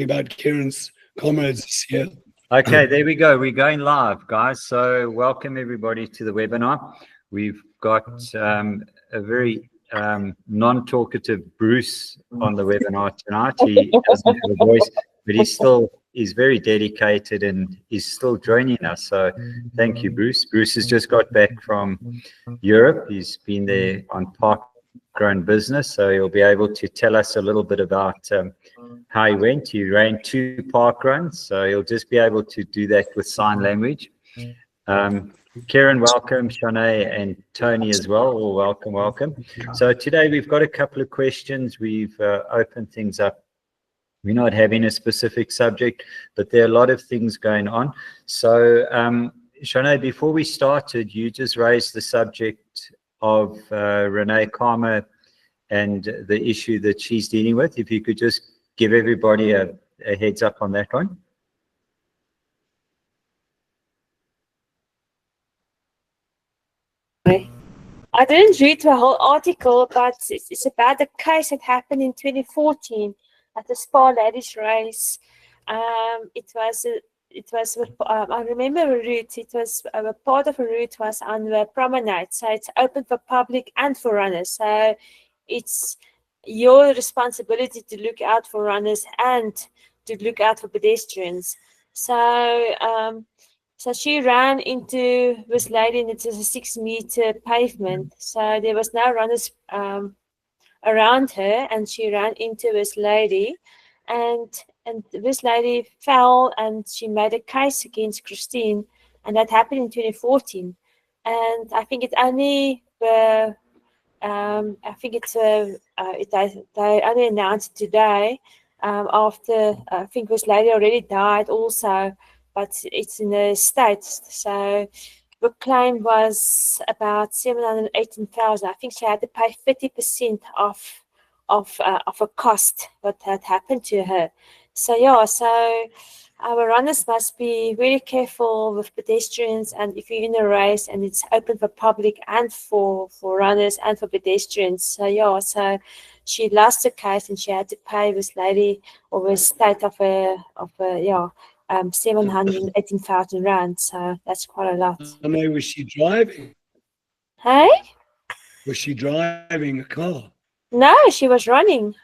about Kieran's Comrades this year. Okay, there we go. We're going live, guys. So welcome everybody to the webinar. We've got a very non-talkative Bruce on the webinar tonight. He doesn't have a voice, but he's very dedicated and is still joining us. So thank you, Bruce. Bruce has just got back from Europe. He's been there on park-grown business, so he'll be able to tell us a little bit about how he went. He ran 2 park runs, so he'll just be able to do that with sign language. Kieran, welcome. Shanae and Tony as well. All welcome. So today we've got a couple of questions. We've opened things up. We're not having a specific subject, but there are a lot of things going on. So Shanae, before we started, you just raised the subject of Renee Karma and the issue that she's dealing with. If you could just give everybody a heads up on that one. I didn't read the whole article, but it's about a case that happened in 2014 at the Spa Ladies race. It was I remember a route. It was a part of a route was on the promenade, so it's open for public and for runners. So it's your responsibility to look out for runners and to look out for pedestrians. So so she ran into this lady, and it was a 6-meter pavement. So there was no runners around her, and she ran into this lady, and this lady fell, and she made a case against Christine, and that happened in 2014. And I think it only I think it's they only announced today after I think this lady already died also, but it's in the States. So the claim was about 718,000. I think she had to pay 30% of a cost what had happened to her. So yeah, so our runners must be very careful with pedestrians, and if you're in a race and it's open for public and for runners and for pedestrians. So yeah, so she lost the case and she had to pay this lady or the state of a 718,000 rand. So that's quite a lot. I know, was she driving? Hey? Was she driving a car? No, she was running.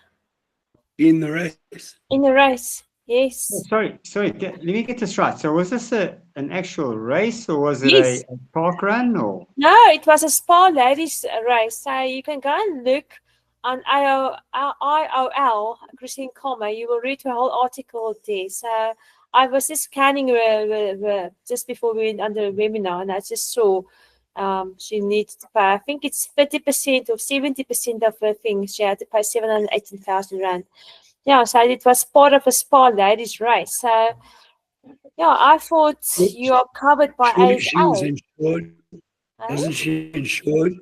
In the race? In the race. Yes. Sorry. Let me get this right. So was this an actual race, or was it Yes. a park run? Or No, it was a Spa Ladies race. So you can go and look on IOL, Christine Comer. You will read the whole article there. So I was just scanning just before we went under the webinar, and I just saw she needs to pay. I think it's 30% or 70% of the thing. She had to pay 718,000 rand. Yeah, so it was part of a Spa Ladies race. So, yeah, I thought you are covered by ASA. She was insured. Wasn't she insured?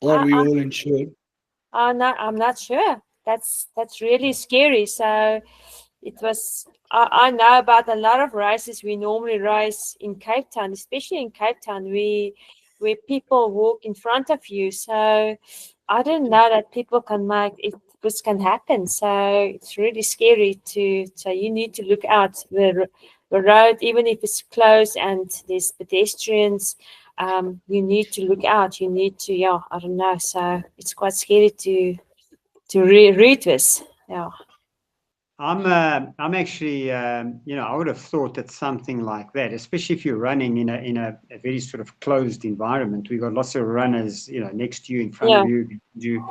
Aren't we all insured? No, I'm not sure. That's really scary. So it was. I know about a lot of races we normally race in Cape Town, especially in Cape Town, where people walk in front of you. So I didn't know that people can make it. This can happen, so it's really scary so you need to look out the road, even if it's closed and there's pedestrians. You need to look out. You need to, I don't know. So it's quite scary to read this. Yeah. I'm actually, I would have thought that something like that, especially if you're running in a very sort of closed environment. We've got lots of runners, next to you, in front of you.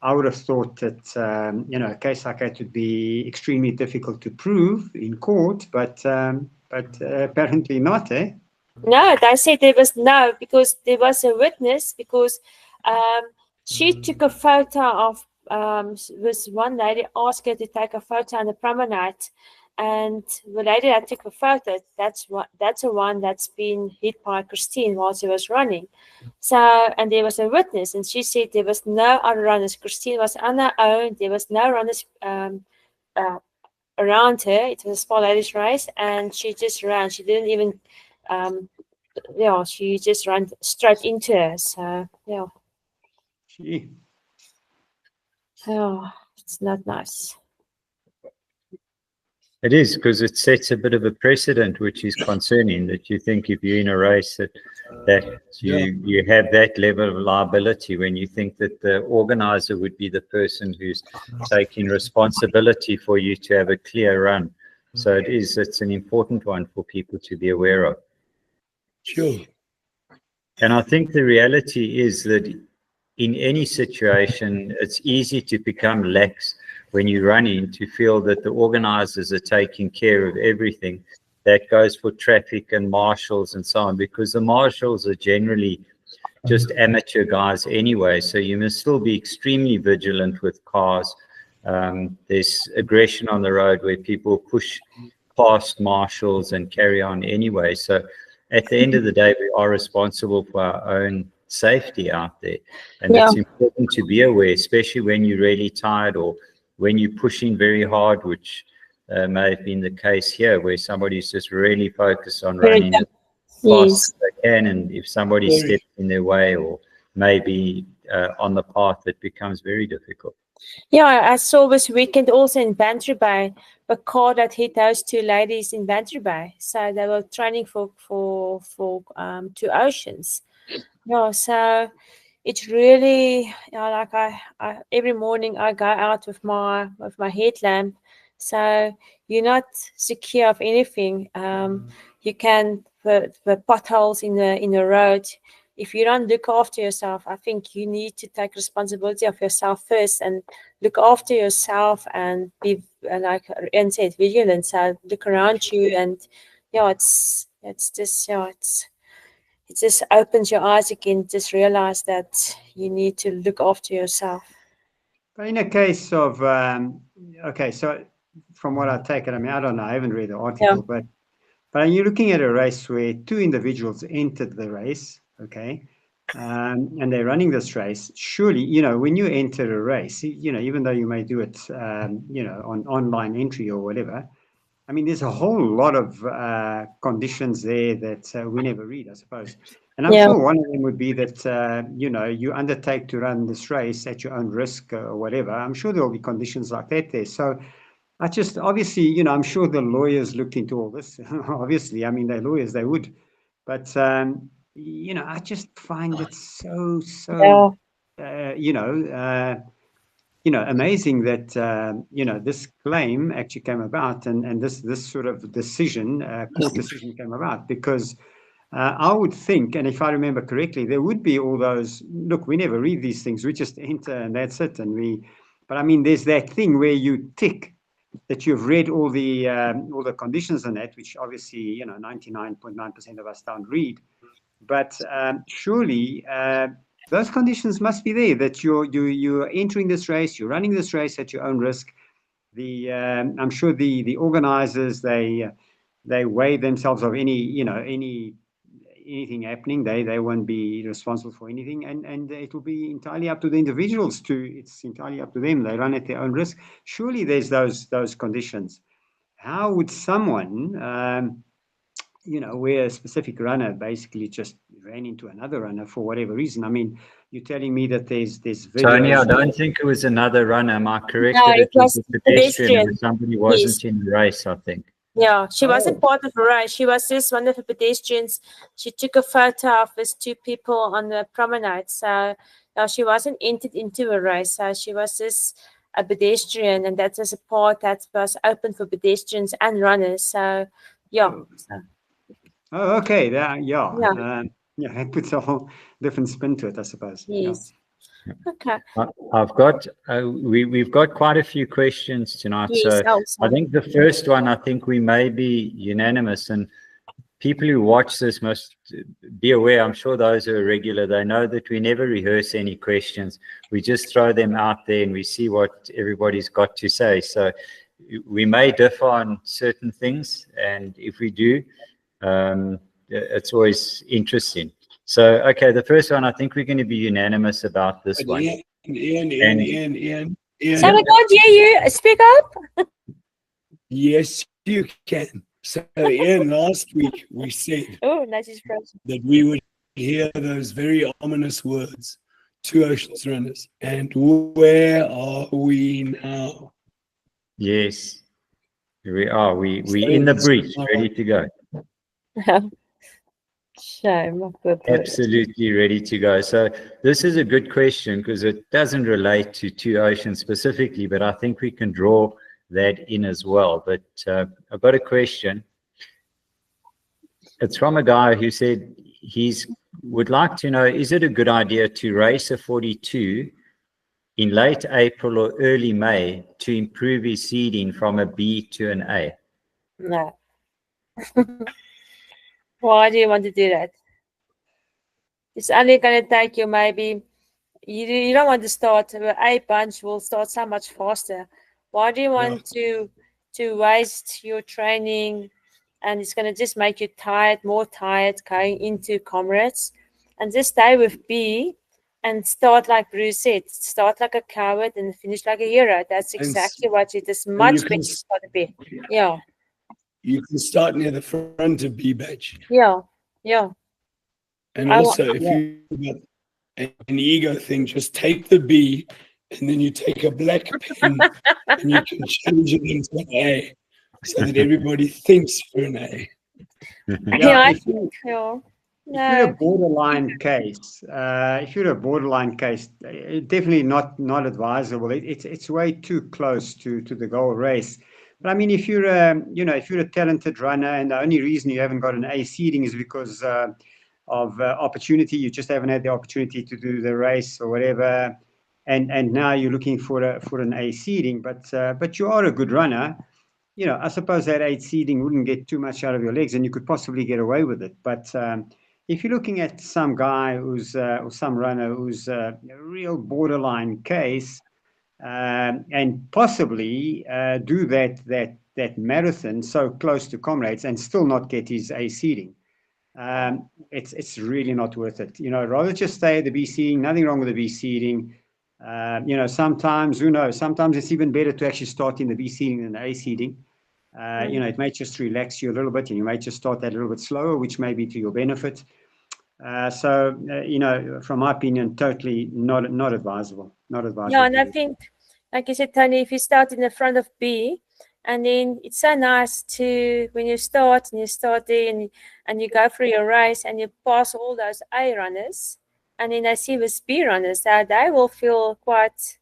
I would have thought that, a case like that would be extremely difficult to prove in court, but apparently not, eh? No, they said there was no, because there was a witness, because she took a photo of this one lady asked her to take a photo on the promenade, and the lady that took the photo, that's the one that's been hit by Christine while she was running. So, and there was a witness, and she said there was no other runners. Christine was on her own. There was no runners around her. It was a Spa Ladies race, and she just ran. She didn't even, she just ran straight into her. So, yeah. Gee. Oh, it's not nice. It is, because it sets a bit of a precedent, which is concerning, that you think if you're in a race that you have that level of liability, when you think that the organizer would be the person who's taking responsibility for you to have a clear run. So it's an important one for people to be aware of. Sure. And I think the reality is that in any situation, it's easy to become lax when you're running, to feel that the organizers are taking care of everything. That goes for traffic and marshals and so on, because the marshals are generally just amateur guys anyway. So you must still be extremely vigilant with cars. There's aggression on the road where people push past marshals and carry on anyway. So at the end of the day, we are responsible for our own safety out there. And it's important to be aware, especially when you're really tired or when you're pushing very hard, which may have been the case here, where somebody's just really focused on running as fast as they can. And if somebody steps in their way or maybe on the path, it becomes very difficult. Yeah, I saw this weekend also in Bantry Bay, a car that hit those two ladies in Bantry Bay. So they were training for Two Oceans. Yeah, so it's really, you know, like I every morning I go out with my headlamp. So you're not secure of anything. You can the potholes in the road. If you don't look after yourself, I think you need to take responsibility of yourself first and look after yourself and be, like Ian said, vigilant. So look around you, and it's just it just opens your eyes again. Just realize that you need to look after yourself. But in a case of, okay, so from what I take it, I mean, I don't know, I haven't read the article, but you're looking at a race where two individuals entered the race, okay, and they're running this race. Surely, you know, when you enter a race, you know, even though you may do it, you know, on online entry or whatever, I mean, there's a whole lot of conditions there that we never read, I suppose. And I'm sure one of them would be that, you know, you undertake to run this race at your own risk or whatever. I'm sure there'll be conditions like that there. So I just, obviously, you know, I'm sure the lawyers looked into all this. Obviously, I mean, they're lawyers, they would. But, you know, I just find it so, you know, amazing that, you know, this claim actually came about and this sort of decision, court decision came about, because I would think, and if I remember correctly, there would be all those, look, we never read these things, we just enter and that's it. But I mean, there's that thing where you tick that you've read all the conditions on that, which obviously, you know, 99.9% of us don't read. But surely those conditions must be there, that you're entering this race, you're running this race at your own risk. I'm sure the organizers, they weigh themselves of anything happening. They won't be responsible for anything, and it will be entirely up to the individuals it's entirely up to them. They run at their own risk. Surely there's those conditions. How would someone you know, where a specific runner basically just ran into another runner for whatever reason? I mean, you're telling me that there's videos. Tony, I don't think it was another runner. Am I correct? No, that it was a pedestrian. pedestrian. Somebody wasn't in the race, I think. Yeah, she wasn't part of the race. She was just one of the pedestrians. She took a photo of these two people on the promenade. So she wasn't entered into a race. So she was just a pedestrian, and that was a part that was open for pedestrians and runners. So yeah. Oh, okay. It puts a whole different spin to it, I suppose. Yes. Yeah. Okay. I've got we've got quite a few questions tonight. Yes, so I think the first one, I think we may be unanimous, and people who watch this must be aware. I'm sure those who are regular, they know that we never rehearse any questions. We just throw them out there and we see what everybody's got to say. So we may differ on certain things, and if we do, it's always interesting. So, okay, the first one, I think we're going to be unanimous about this one. Ian. So we can't hear you. Speak up. Yes, you can. So, Ian, last week we said that we would hear those very ominous words, Two Oceans runners. And where are we now? Yes. We are. We in the breach, ready to go. Shame. Absolutely ready to go. So this is a good question because it doesn't relate to Two Oceans specifically, but I think we can draw that in as well. But I've got a question. It's from a guy who said would like to know, is it a good idea to race a 42 in late April or early May to improve his seeding from a B to an A? No. Why do you want to do that? It's only going to take you maybe, you don't want to start, A bunch will start so much faster. Why do you want to waste your training? And it's going to just make you tired, more tired going into Comrades. And just stay with B and start like Bruce said, start like a coward and finish like a hero. That's exactly what it is. Much better start to be. Yeah. You can start near the front of B badge. Yeah, yeah. And also, if you got an ego thing, just take the B and then you take a black pen and you can change it into an A so that everybody thinks you're an A. Yeah, if you're a borderline case, definitely not advisable. It's way too close to the goal race. But I mean, if you're a talented runner and the only reason you haven't got an A seeding is because of opportunity, you just haven't had the opportunity to do the race or whatever, and now you're looking for an A seeding, but you are a good runner. I suppose that 8 seeding wouldn't get too much out of your legs, and you could possibly get away with it. But if you're looking at some guy or some runner who's a real borderline case, and possibly do that marathon so close to Comrades and still not get his A seeding, it's really not worth it. Rather just stay at the B seeding. Nothing wrong with the B seeding. Sometimes, who knows? Sometimes it's even better to actually start in the B seeding than the A seeding. It may just relax you a little bit, and you may just start that a little bit slower, which may be to your benefit. From my opinion, totally not advisable. Not advisable. Yeah, and I think, like you said, Tony, if you start in the front of B, and then it's so nice to when you start there and you go through your race and you pass all those A runners, and then I see with B runners that they will feel quite.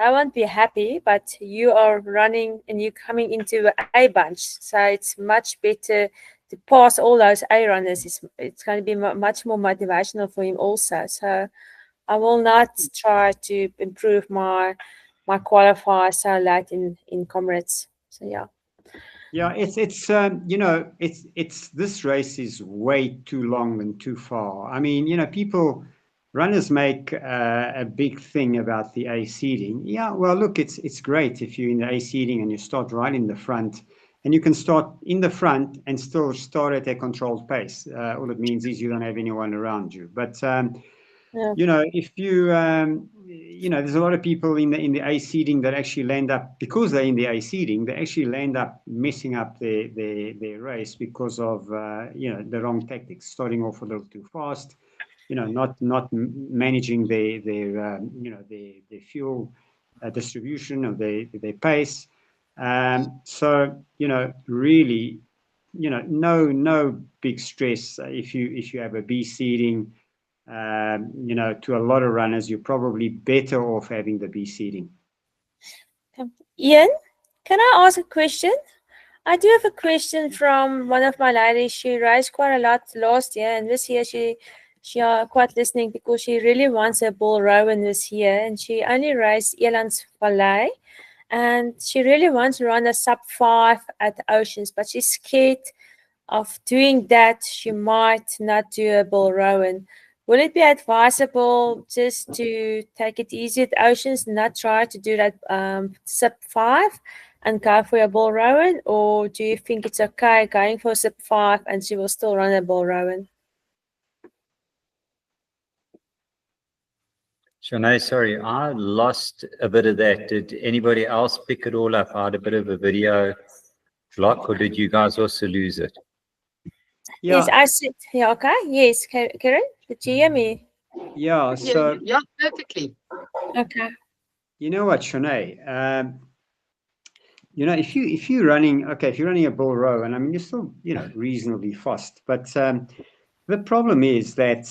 I won't be happy, but you are running and you're coming into A bunch. So it's much better to pass all those A runners. It's going to be much more motivational for him also. So I will not try to improve my qualifier so late in Comrades. So yeah. Yeah, it's this race is way too long and too far. I mean, runners make a big thing about the A seeding. Yeah, well, look, it's great if you're in the A seeding and you start right in the front, and you can start in the front and still start at a controlled pace. All it means is you don't have anyone around you. But if you there's a lot of people in the A seeding that actually land up, because they're in the A seeding, they actually land up messing up their race because of the wrong tactics, starting off a little too fast. Not managing their fuel distribution or their pace. Really, no big stress if you have a B seeding. To a lot of runners, you're probably better off having the B seeding. Ian, can I ask a question? I do have a question from one of my ladies. She raced quite a lot last year, and this year she quite listening because she really wants a Bull Rowan this year, and she only raced Elands Valley, and she really wants to run a sub-5 at the Oceans, but she's scared of doing that. She might not do a Bull Rowan. Will it be advisable just to take it easy at Oceans, not try to do that sub-5 and go for a Bull Rowan, or do you think it's okay going for a sub-5 and she will still run a Bull Rowan? Shanae, sorry, I lost a bit of that. Did anybody else pick it all up? I had a bit of a video block, or did you guys also lose it? Yeah. Yes, I said, yeah, okay. Yes, Karen, did you hear me? Yeah, so... Yeah, perfectly. Okay. You know what, Shanae? you know, if you're running, okay, if you're running a bull row, and I mean, you're still, you know, reasonably fast, but the problem is that,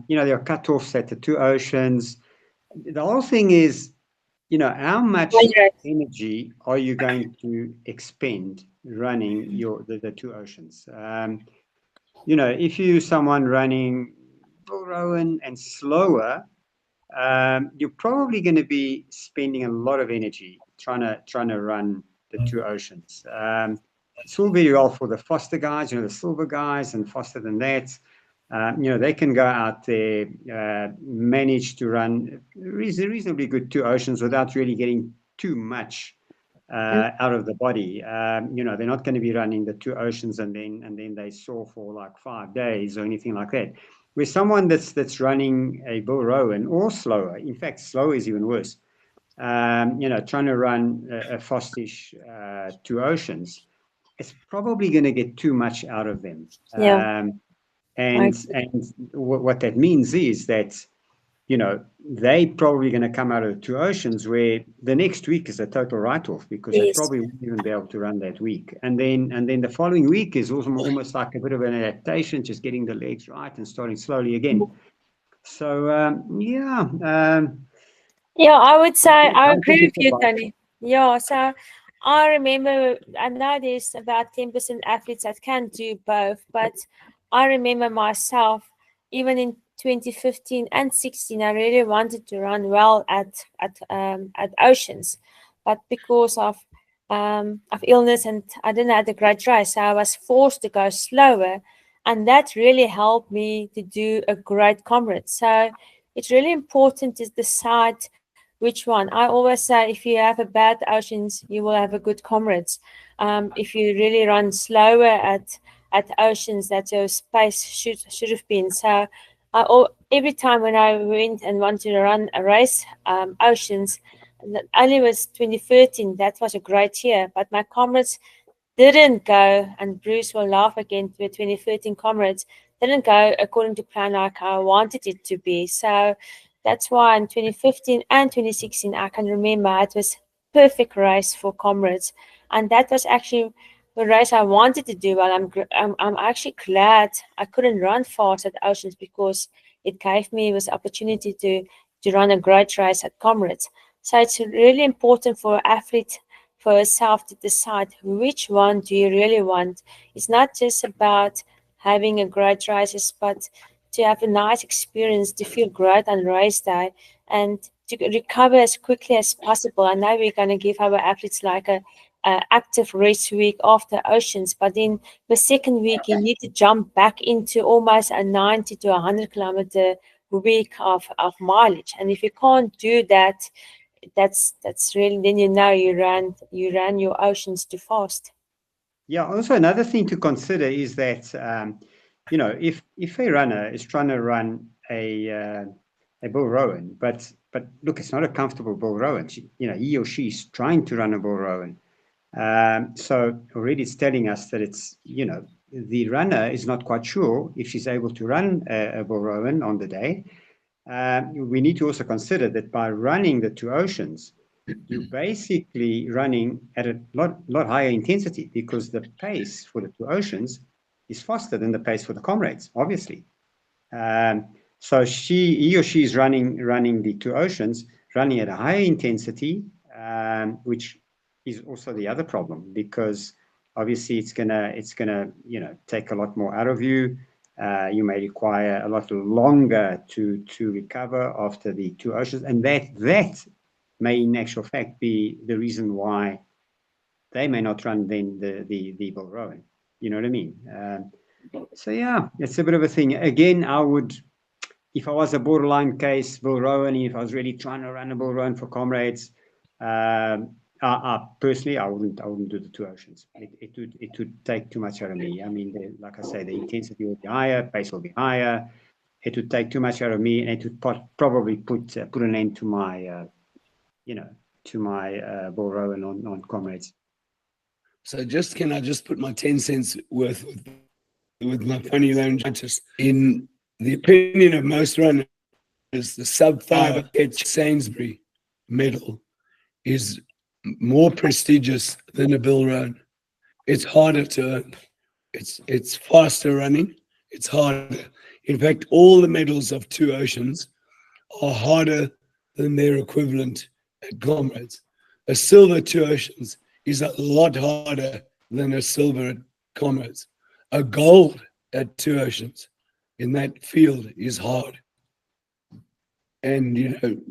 you know, there are cutoffs at the two oceans. The whole thing is, you know, how much energy are you going to expend running the two oceans? You know, if you're someone running bull row and slower, you're probably going to be spending a lot of energy trying to run the two oceans. It's all very well for the faster guys, you know, the silver guys, and faster than that. You know, they can go out there, manage to run reasonably good two oceans without really getting too much out of the body. You know, they're not going to be running the two oceans and then they soar for like 5 days or anything like that. With someone that's running a bull rowan or slower, in fact, slow is even worse. You know, trying to run a fastish two oceans, it's probably going to get too much out of them. And what that means is that, you know, they probably going to come out of the two oceans where the next week is a total write-off, because they probably won't even be able to run that week. And then the following week is also almost like a bit of an adaptation, just getting the legs right and starting slowly again. So yeah. Yeah, I would say I agree with you, Tony. Yeah, so I remember, I know there's about 10% athletes that can do both, but I remember myself, even in 2015 and 16, I really wanted to run well at Oceans, but because of illness and I didn't have a great race, so I was forced to go slower, and that really helped me to do a great Comrades. So it's really important to decide which one. I always say, if you have a bad Oceans, you will have a good Comrades. If you really run slower at Oceans, that your pace should have been. So every time when I went and wanted to run a race, Oceans, only was 2013. That was a great year, but my Comrades didn't go, and Bruce will laugh again, to 2013 Comrades didn't go according to plan like I wanted it to be. So that's why in 2015 and 2016, I can remember it was perfect race for Comrades, and that was actually the race I wanted to do. Well, I'm actually glad I couldn't run fast at Oceans, because it gave me this opportunity to run a great race at Comrades. So it's really important for an athlete, for herself, to decide which one do you really want. It's not just about having a great race, but to have a nice experience, to feel great on race day, and to recover as quickly as possible. I know we're going to give our athletes like a active race week after Oceans, but in the second week you need to jump back into almost a 90 to 100 kilometer week of mileage. And if you can't do that, that's really, then you know you ran your Oceans too fast. Yeah, also another thing to consider is that you know, if a runner is trying to run a bull rowan, but look, it's not a comfortable bull rowan. You know, he or she's trying to run a bull rowan. So already it's telling us that it's, you know, the runner is not quite sure if she's able to run a bull rowan on the day. We need to also consider that by running the two Oceans, you're basically running at a lot higher intensity, because the pace for the two Oceans is faster than the pace for the Comrades, obviously. So he or she is running the two Oceans, running at a higher intensity, which is also the other problem, because obviously it's gonna you know, take a lot more out of you. You may require a lot longer to recover after the two Oceans, and that may in actual fact be the reason why they may not run then the bull rowan. You know what I mean? So yeah, it's a bit of a thing. Again, I would, if I was a borderline case bull rowan, if I was really trying to run a bull rowan for Comrades, personally, I wouldn't do the two Oceans. It would take too much out of me. I mean, like I say, the intensity will be higher, pace will be higher. It would take too much out of me, and it would probably put an end to my you know, to my bull rowan on Comrades. So can I just put my 10 cents worth with my funny laryngitis? In the opinion of most runners, the sub 5 Sainsbury medal is more prestigious than a Bill Rowan. It's harder to earn. It's faster running. It's harder. In fact, all the medals of Two Oceans are harder than their equivalent at Comrades. A silver Two Oceans is a lot harder than a silver at Comrades. A gold at Two Oceans in that field is hard. And,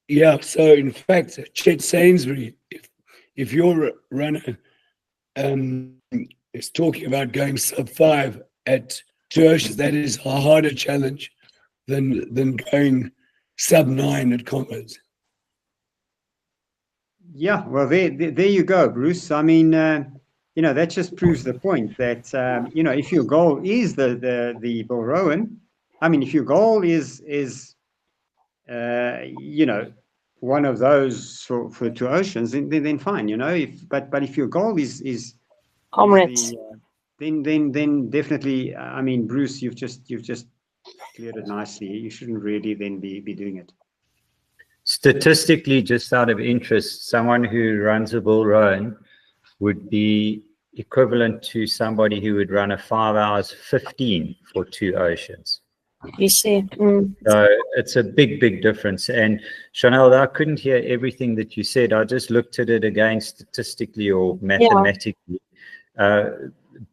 yeah, so in fact, Chet Sainsbury, if your runner is talking about going sub-5 at Two Oceans, that is a harder challenge than going sub-9 at Comrades. Yeah, well, there you go, Bruce. I mean, that just proves the point that, if your goal is the Bill Rowan, I mean, if your goal is one of those for Two Oceans, then fine, but if your goal is Comrades. then definitely, I mean, Bruce, you've just cleared it nicely. You shouldn't really then be doing it. Statistically, just out of interest, someone who runs a Bull Rowan would be equivalent to somebody who would run a 5 hours 15 for Two Oceans. You see. So it's a big difference. And Chanel, I couldn't hear everything that you said. I just looked at it again statistically or mathematically.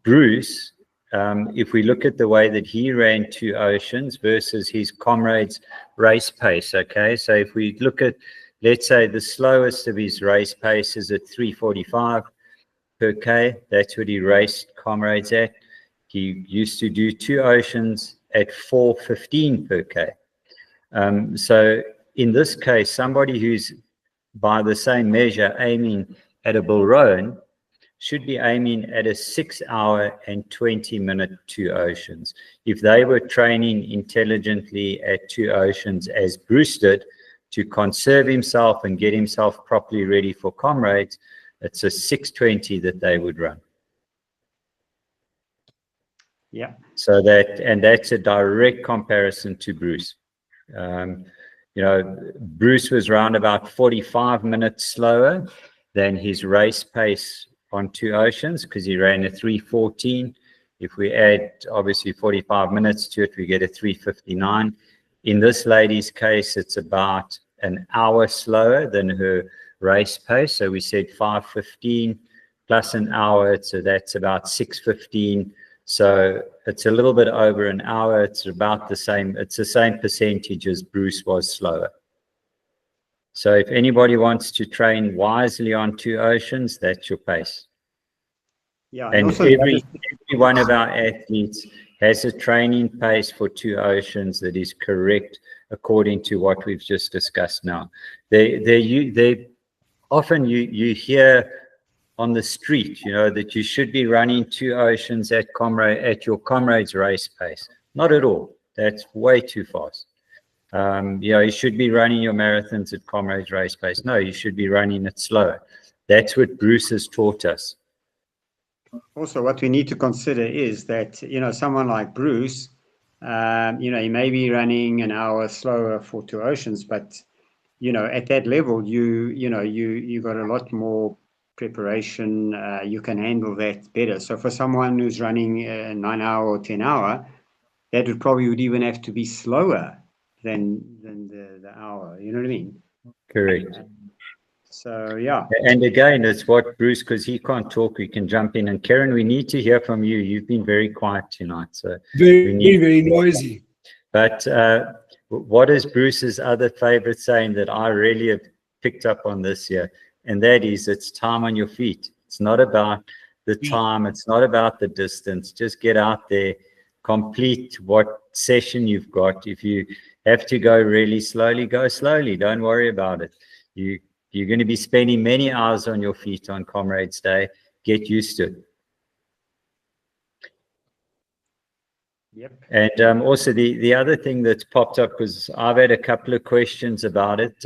Bruce, if we look at the way that he ran Two Oceans versus his Comrades race pace, okay? So if we look at, let's say, the slowest of his race pace is at 3:45 per K. That's what he raced Comrades at. He used to do Two Oceans at 4:15 per K. So in this case, somebody who's by the same measure aiming at a Bull Rowan should be aiming at a 6 hour and 20-minute Two Oceans. If they were training intelligently at Two Oceans as Bruce did to conserve himself and get himself properly ready for Comrades, it's a 6:20 that they would run. Yeah. So that's a direct comparison to Bruce. Bruce was around about 45 minutes slower than his race pace on Two Oceans because he ran a 3:14. If we add obviously 45 minutes to it, we get a 3:59. In this lady's case, it's about an hour slower than her race pace. So we said 5:15 plus an hour, so that's about 6:15. So it's a little bit over an hour. It's about the same. It's the same percentage as Bruce was slower. So if anybody wants to train wisely on Two Oceans, that's your pace. Yeah, and every one of our athletes has a training pace for Two Oceans that is correct according to what we've just discussed now. They often you hear on the street, that you should be running Two Oceans at your Comrades race pace. Not at all. That's way too fast. You should be running your marathons at Comrades race pace. No, you should be running it slower. That's what Bruce has taught us. Also, what we need to consider is that, someone like Bruce, he may be running an hour slower for Two Oceans, but, at that level, you got a lot more preparation. You can handle that better. So for someone who's running a 9 hour or 10 hour, that would even have to be slower than the hour. You know what I mean? Correct. So yeah. And again, it's what Bruce, because he can't talk, we can jump in. And Karen, we need to hear from you. You've been very quiet tonight, so very noisy. But what is Bruce's other favorite saying that I really have picked up on this year? And that is, it's time on your feet. It's not about the time. It's not about the distance. Just get out there, complete what session you've got. If you have to go really slowly, go slowly. Don't worry about it. You're going to be spending many hours on your feet on Comrades Day. Get used to it. Yep. And also the other thing that's popped up, because I've had a couple of questions about it.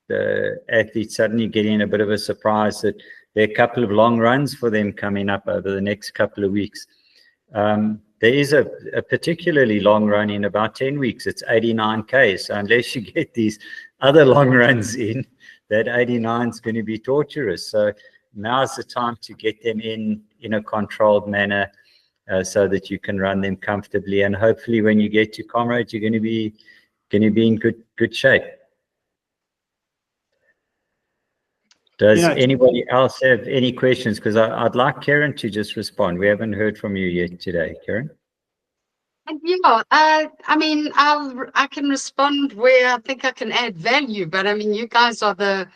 The athletes suddenly getting a bit of a surprise that there are a couple of long runs for them coming up over the next couple of weeks. There is a particularly long run in about 10 weeks. It's 89 Ks. So unless you get these other long runs in, that 89 is going to be torturous. So now's the time to get them in a controlled manner, so that you can run them comfortably. And hopefully when you get to Comrades, you're going to be in good shape. Does anybody else have any questions? Because I'd like Karen to just respond. We haven't heard from you yet today, Karen. Yeah, I mean, I can respond where I think I can add value, but I mean, you guys are the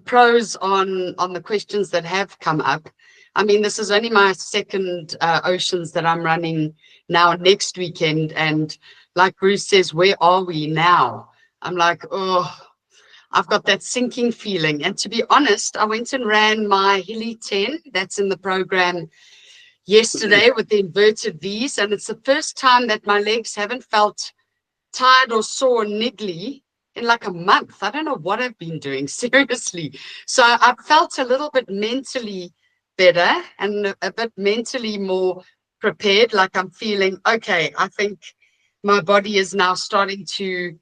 pros on the questions that have come up. I mean, this is only my second Oceans that I'm running now next weekend, and like Bruce says, where are we now? I'm like, oh, I've got that sinking feeling. And to be honest, I went and ran my Hilly 10 that's in the program yesterday with the inverted V's, and it's the first time that my legs haven't felt tired or sore or niggly in like a month. I don't know what I've been doing, seriously. So I felt a little bit mentally better and a bit mentally more prepared, like I'm feeling, okay, I think my body is now starting to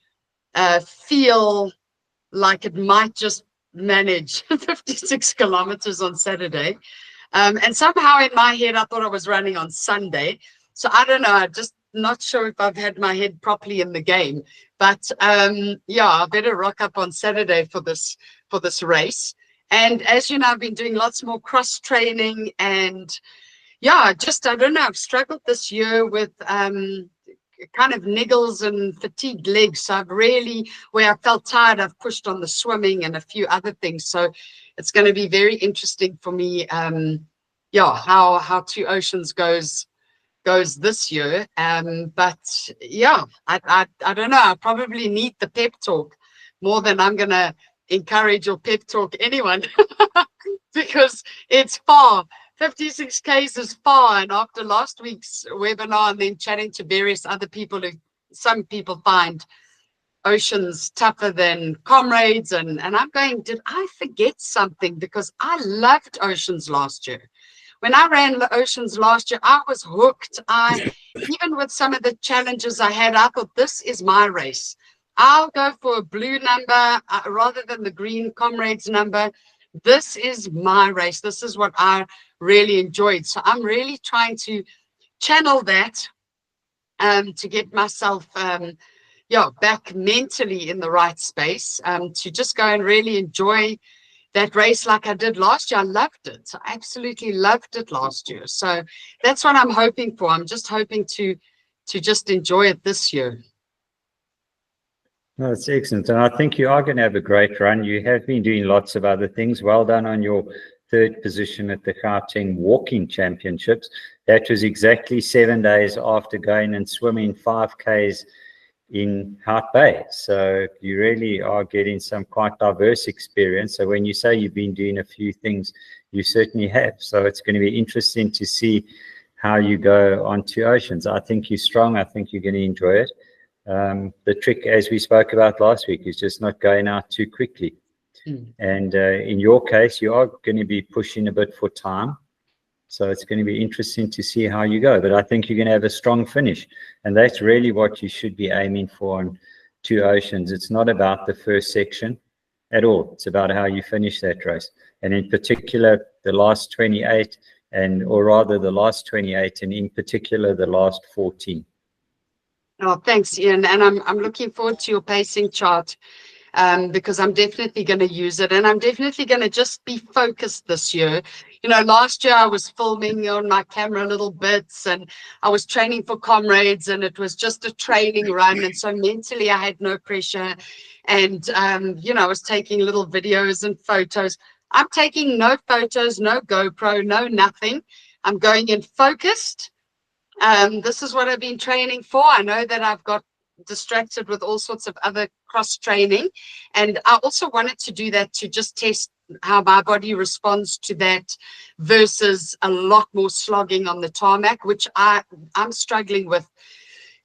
feel like it might just manage 56 kilometers on Saturday. And somehow in my head, I thought I was running on Sunday. So I don't know, I'm just not sure if I've had my head properly in the game. But yeah, I better rock up on Saturday for this race. And as you know, I've been doing lots more cross training, and yeah, just, I don't know, I've struggled this year with kind of niggles and fatigued legs. So I've really, where I felt tired, I've pushed on the swimming and a few other things. So it's going to be very interesting for me, yeah, how Two Oceans goes this year. But yeah, I don't know, I probably need the pep talk more than I'm going to encourage or pep talk anyone because it's far. 56 Ks is far, and after last week's webinar and then chatting to various other people, some people find Oceans tougher than Comrades, and I'm going, did I forget something? Because I loved Oceans last year. When I ran the Oceans last year, I was hooked. Even with some of the challenges I had, I thought, this is my race. I'll go for a blue number rather than the green Comrades number. This is my race. This is what I really enjoyed. So I'm really trying to channel that to get myself back mentally in the right space, to just go and really enjoy that race like I did last year. I loved it. I absolutely loved it last year. So that's what I'm hoping for. I'm just hoping to just enjoy it this year. No, that's excellent. And I think you are going to have a great run. You have been doing lots of other things. Well done on your third position at the Gauteng Walking Championships. That was exactly 7 days after going and swimming 5Ks in Hout Bay. So you really are getting some quite diverse experience. So when you say you've been doing a few things, you certainly have. So it's going to be interesting to see how you go on Two Oceans. I think you're strong. I think you're going to enjoy it. The trick, as we spoke about last week, is just not going out too quickly. And in your case, you are going to be pushing a bit for time. So it's going to be interesting to see how you go. But I think you're going to have a strong finish. And that's really what you should be aiming for on Two Oceans. It's not about the first section at all. It's about how you finish that race. And in particular, the last 28, or rather the last 28, and in particular, the last 14. Oh, thanks, Ian. And I'm looking forward to your pacing chart, because I'm definitely going to use it, and I'm definitely going to just be focused this year. You know, last year I was filming on my camera little bits, and I was training for Comrades, and it was just a training run. And so mentally I had no pressure. And, you know, I was taking little videos and photos. I'm taking no photos, no GoPro, no nothing. I'm going in focused. This is what I've been training for. I know that I've got distracted with all sorts of other cross training, and I also wanted to do that to just test how my body responds to that versus a lot more slogging on the tarmac, which I'm struggling with,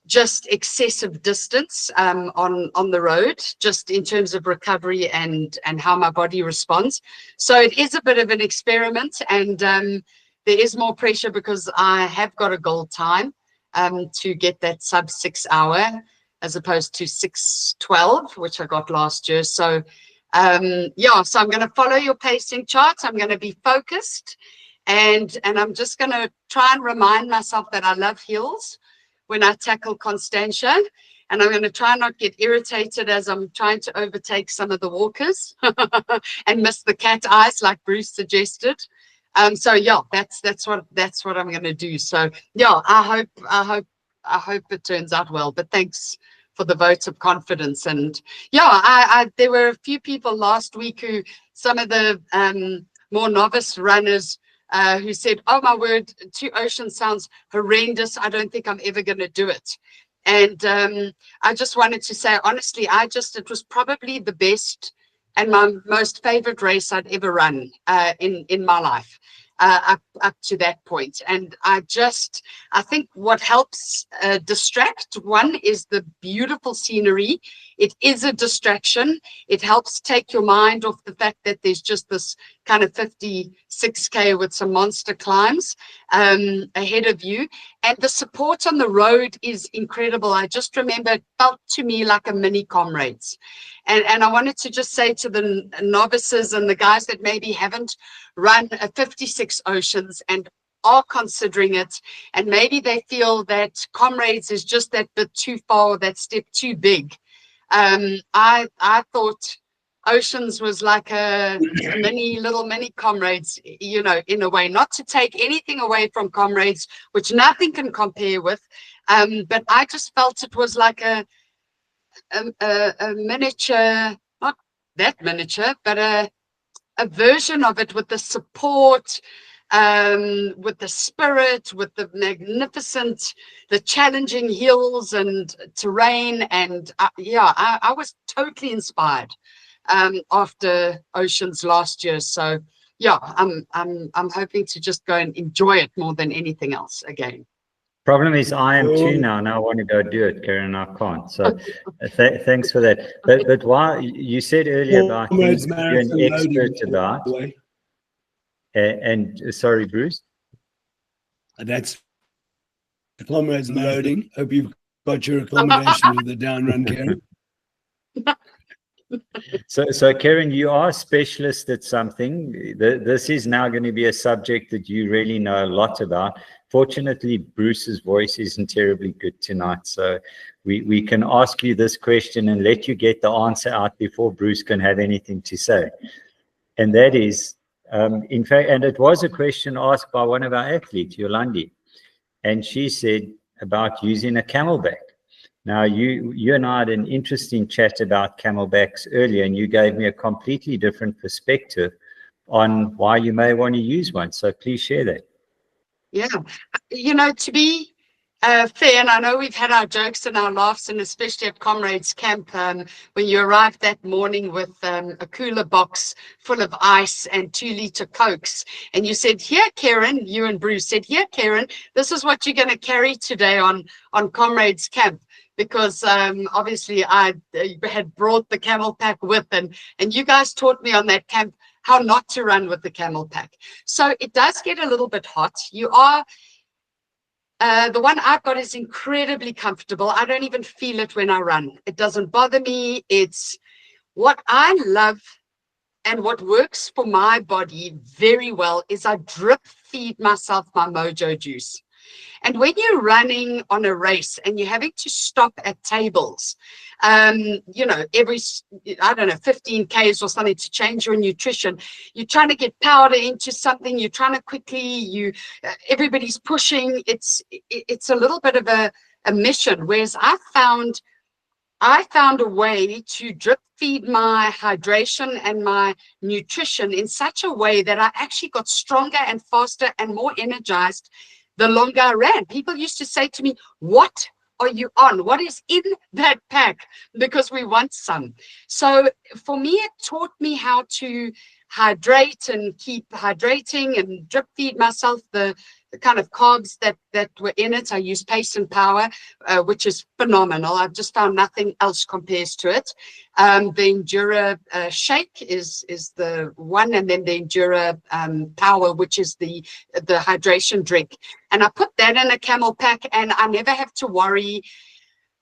just excessive distance on the road, just in terms of recovery and how my body responds. So it is a bit of an experiment, and there is more pressure because I have got a goal time to get that sub 6 hour as opposed to 6:12, which I got last year. So Yeah, so I'm going to follow your pacing charts. I'm going to be focused, and I'm just going to try and remind myself that I love hills when I tackle Constantia. And I'm going to try not get irritated as I'm trying to overtake some of the walkers and miss the cat eyes like Bruce suggested. So yeah, that's what I'm going to do. So yeah, I hope it turns out well. But thanks for the vote of confidence. And yeah, there were a few people last week who, some of the more novice runners, who said, "Oh my word, 2 Oceans sounds horrendous. I don't think I'm ever going to do it." And I just wanted to say, honestly, it was probably the best and my most favorite race I'd ever run in my life up to that point. And I think what helps distract one is the beautiful scenery. It is a distraction. It helps take your mind off the fact that there's just this kind of 56K with some monster climbs ahead of you. And the support on the road is incredible. I just remember it felt to me like a mini Comrades. And I wanted to just say to the novices and the guys that maybe haven't run a 56 Oceans and are considering it, and maybe they feel that Comrades is just that bit too far, that step too big. I thought Oceans was like a little mini Comrades, you know, in a way, not to take anything away from Comrades, which nothing can compare with. But I just felt it was like a miniature, not that miniature, but a version of it with the support, with the spirit, with the magnificent, the challenging hills and terrain. And yeah, I was totally inspired after Oceans last year. So yeah, I'm hoping to just go and enjoy it more than anything else again. Problem is, I am too now, and I want to go do it, Karen. I can't. So, thanks for that. But why you said earlier about things you're an expert about, and sorry, Bruce. That's Comrades loading. Hope you've got your accommodation with the down run, Karen. So Karen, you are a specialist at something. This is now going to be a subject that you really know a lot about. Fortunately, Bruce's voice isn't terribly good tonight, so we can ask you this question and let you get the answer out before Bruce can have anything to say. And that is, in fact, and it was a question asked by one of our athletes, Yolandi, and she said about using a camelback. Now, you and I had an interesting chat about camelbacks earlier, and you gave me a completely different perspective on why you may want to use one. So please share that. Yeah, you know, to be fair, and I know we've had our jokes and our laughs, and especially at Comrades Camp, when you arrived that morning with a cooler box full of ice and 2-liter Cokes, and you said, "Here, Karen," you and Bruce said, "Here, Karen, this is what you're going to carry today on Comrades Camp." Because obviously I had brought the camel pack with, and you guys taught me on that camp how not to run with the camel pack. So it does get a little bit hot. You are, the one I've got is incredibly comfortable. I don't even feel it when I run. It doesn't bother me. It's what I love, and what works for my body very well is I drip feed myself my Mojo juice. And when you're running on a race and you're having to stop at tables, you know, every, I don't know, 15 Ks or something to change your nutrition, you're trying to get powder into something, you're trying to quickly, everybody's pushing. It's a little bit of a mission. Whereas I found a way to drip feed my hydration and my nutrition in such a way that I actually got stronger and faster and more energized the longer I ran. People used to say to me, "What are you on? What is in that pack?" Because we want some. So for me, it taught me how to hydrate and keep hydrating and drip feed myself the kind of carbs that were in it. I use Pace and Power, which is phenomenal. I've just found nothing else compares to it. The Endura Shake is the one, and then the Endura Power, which is the hydration drink. And I put that in a camel pack, and I never have to worry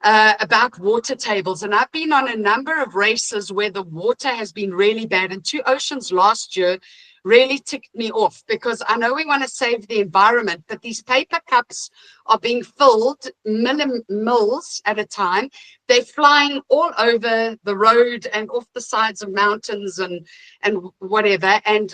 about water tables, and I've been on a number of races where the water has been really bad, and Two Oceans last year really ticked me off, because I know we want to save the environment, but these paper cups are being filled mils at a time. They're flying all over the road and off the sides of mountains and whatever, and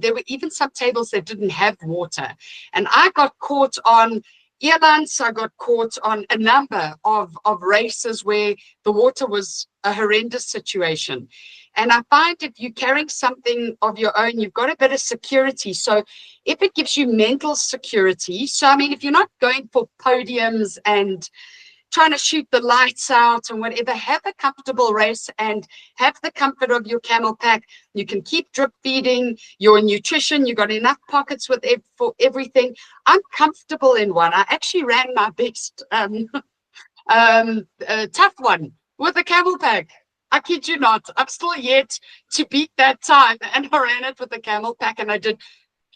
there were even some tables that didn't have water, and I got caught on airlines. I got caught on a number of races where the water was a horrendous situation. And I find if you're carrying something of your own, you've got a bit of security. So if it gives you mental security, so I mean, if you're not going for podiums and trying to shoot the lights out and whatever, have a comfortable race and have the comfort of your camel pack. You can keep drip feeding your nutrition. You've got enough pockets with for everything. I'm comfortable in one. I actually ran my best tough one with a camel pack. I kid you not. I'm still yet to beat that time, and I ran it with a camel pack, and I did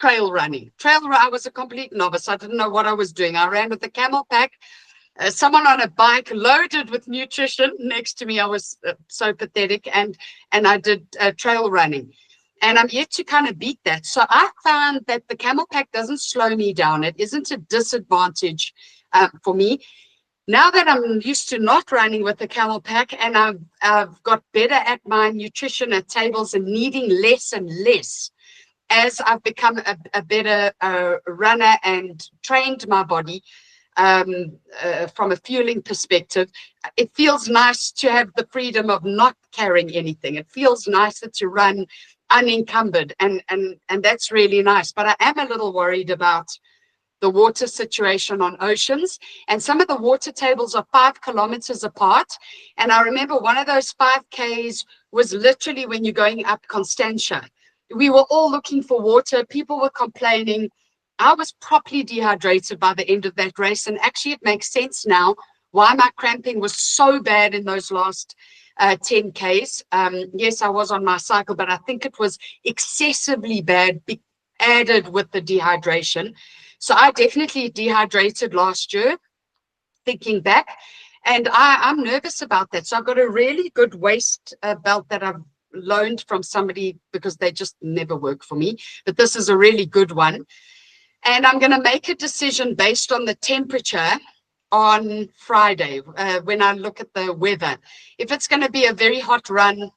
trail running. I was a complete novice. I didn't know what I was doing. I ran with the camel pack. Someone on a bike loaded with nutrition next to me. I was so pathetic, and I did trail running, and I'm yet to kind of beat that. So I found that the camel pack doesn't slow me down. It isn't a disadvantage for me. Now that I'm used to not running with the camel pack, and I've got better at my nutrition at tables and needing less and less as I've become a better runner and trained my body from a fueling perspective, it feels nice to have the freedom of not carrying anything. It feels nicer to run unencumbered, and that's really nice. But I am a little worried about the water situation on Oceans, and some of the water tables are 5 kilometers apart. And I remember one of those 5Ks was literally when you're going up Constantia. We were all looking for water. People were complaining. I was properly dehydrated by the end of that race, and actually it makes sense now why my cramping was so bad in those last 10Ks. Yes, I was on my cycle, but I think it was excessively bad added with the dehydration. So I definitely dehydrated last year, thinking back, and I'm nervous about that. So I've got a really good waist belt that I've loaned from somebody because they just never work for me, but this is a really good one. And I'm going to make a decision based on the temperature on Friday when I look at the weather. If it's going to be a very hot run,